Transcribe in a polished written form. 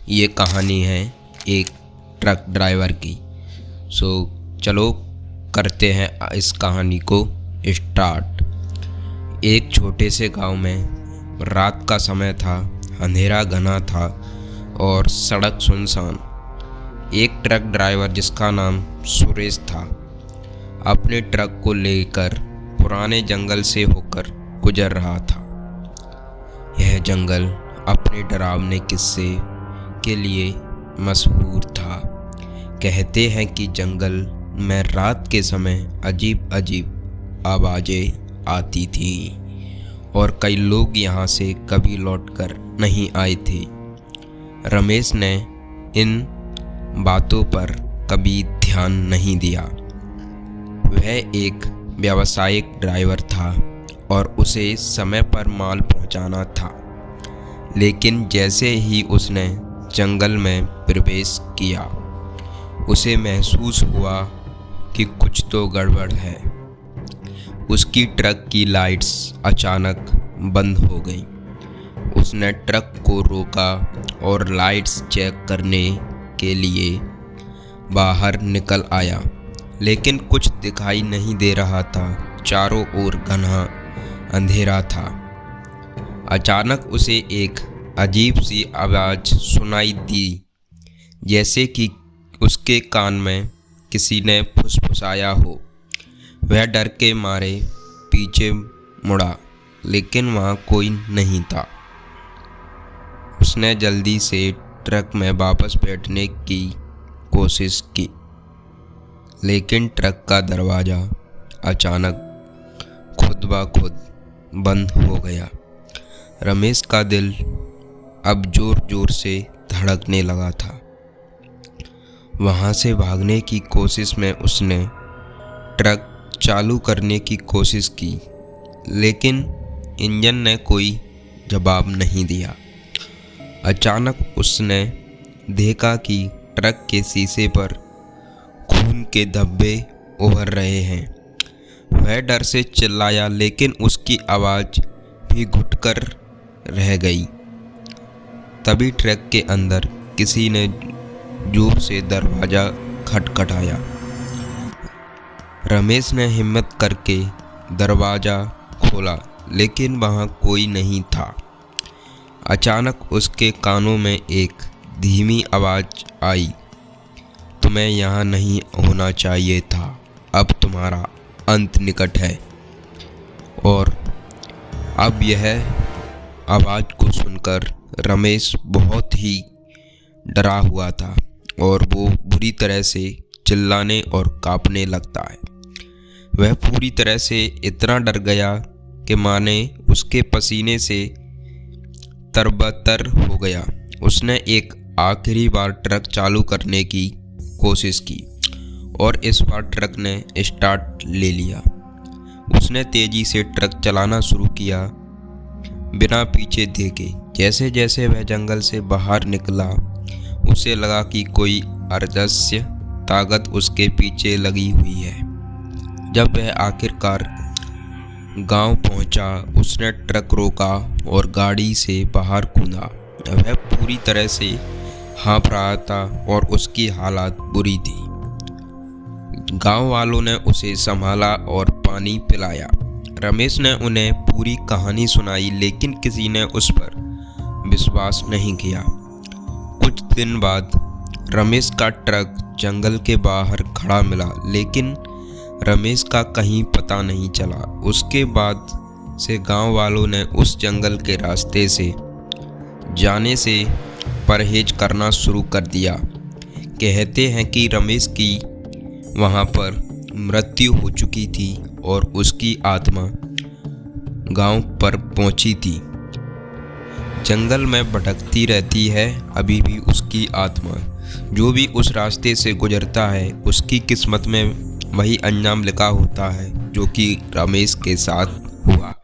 ये कहानी है एक ट्रक ड्राइवर की। चलो करते हैं इस कहानी को स्टार्ट। एक छोटे से गांव में रात का समय था, अंधेरा घना था और सड़क सुनसान। एक ट्रक ड्राइवर जिसका नाम सुरेश था अपने ट्रक को लेकर पुराने जंगल से होकर गुजर रहा था। यह जंगल अपने डरावने किस्से के लिए मशहूर था। कहते हैं कि जंगल में रात के समय अजीब अजीब आवाज़ें आती थी और कई लोग यहाँ से कभी लौटकर नहीं आए थे। रमेश ने इन बातों पर कभी ध्यान नहीं दिया। वह एक व्यावसायिक ड्राइवर था और उसे समय पर माल पहुंचाना था। लेकिन जैसे ही उसने जंगल में प्रवेश किया, उसे महसूस हुआ कि कुछ तो गड़बड़ है। उसकी ट्रक की लाइट्स अचानक बंद हो गईं। उसने ट्रक को रोका और लाइट्स चेक करने के लिए बाहर निकल आया, लेकिन कुछ दिखाई नहीं दे रहा था। चारों ओर घना अंधेरा था। अचानक उसे एक अजीब सी आवाज़ सुनाई दी, जैसे कि उसके कान में किसी ने फुसफुसाया हो। वह डर के मारे पीछे मुड़ा, लेकिन वहाँ कोई नहीं था। उसने जल्दी से ट्रक में वापस बैठने की कोशिश की, लेकिन ट्रक का दरवाज़ा अचानक खुद ब खुद बंद हो गया। रमेश का दिल अब जोर जोर से धड़कने लगा था। वहाँ से भागने की कोशिश में उसने ट्रक चालू करने की कोशिश की, लेकिन इंजन ने कोई जवाब नहीं दिया। अचानक उसने देखा कि ट्रक के शीशे पर खून के धब्बे उभर रहे हैं। वह डर से चिल्लाया, लेकिन उसकी आवाज़ भी घुटकर रह गई। तभी ट्रक के अंदर किसी ने जोर से दरवाज़ा खटखटाया। रमेश ने हिम्मत करके दरवाज़ा खोला, लेकिन वहाँ कोई नहीं था। अचानक उसके कानों में एक धीमी आवाज़ आई, तुम्हें यहाँ नहीं होना चाहिए था, अब तुम्हारा अंत निकट है। और अब यह आवाज़ को सुनकर रमेश बहुत ही डरा हुआ था और वो बुरी तरह से चिल्लाने और कांपने लगता है। वह पूरी तरह से इतना डर गया कि माने उसके पसीने से तरबतर हो गया। उसने एक आखिरी बार ट्रक चालू करने की कोशिश की और इस बार ट्रक ने स्टार्ट ले लिया। उसने तेजी से ट्रक चलाना शुरू किया, बिना पीछे देखे। जैसे जैसे वह जंगल से बाहर निकला, उसे लगा कि कोई अदृश्य ताकत उसके पीछे लगी हुई है। जब वह आखिरकार गांव पहुंचा, उसने ट्रक रोका और गाड़ी से बाहर कूदा। वह पूरी तरह से हाँफ रहा था और उसकी हालत बुरी थी। गांव वालों ने उसे संभाला और पानी पिलाया। रमेश ने उन्हें पूरी कहानी सुनाई, लेकिन किसी ने उस पर विश्वास नहीं किया। कुछ दिन बाद रमेश का ट्रक जंगल के बाहर खड़ा मिला, लेकिन रमेश का कहीं पता नहीं चला। उसके बाद से गांव वालों ने उस जंगल के रास्ते से जाने से परहेज करना शुरू कर दिया। कहते हैं कि रमेश की वहाँ पर मृत्यु हो चुकी थी और उसकी आत्मा गांव पर पहुंची थी। जंगल में भटकती रहती है अभी भी उसकी आत्मा। जो भी उस रास्ते से गुजरता है, उसकी किस्मत में वही अंजाम लिखा होता है जो कि रमेश के साथ हुआ।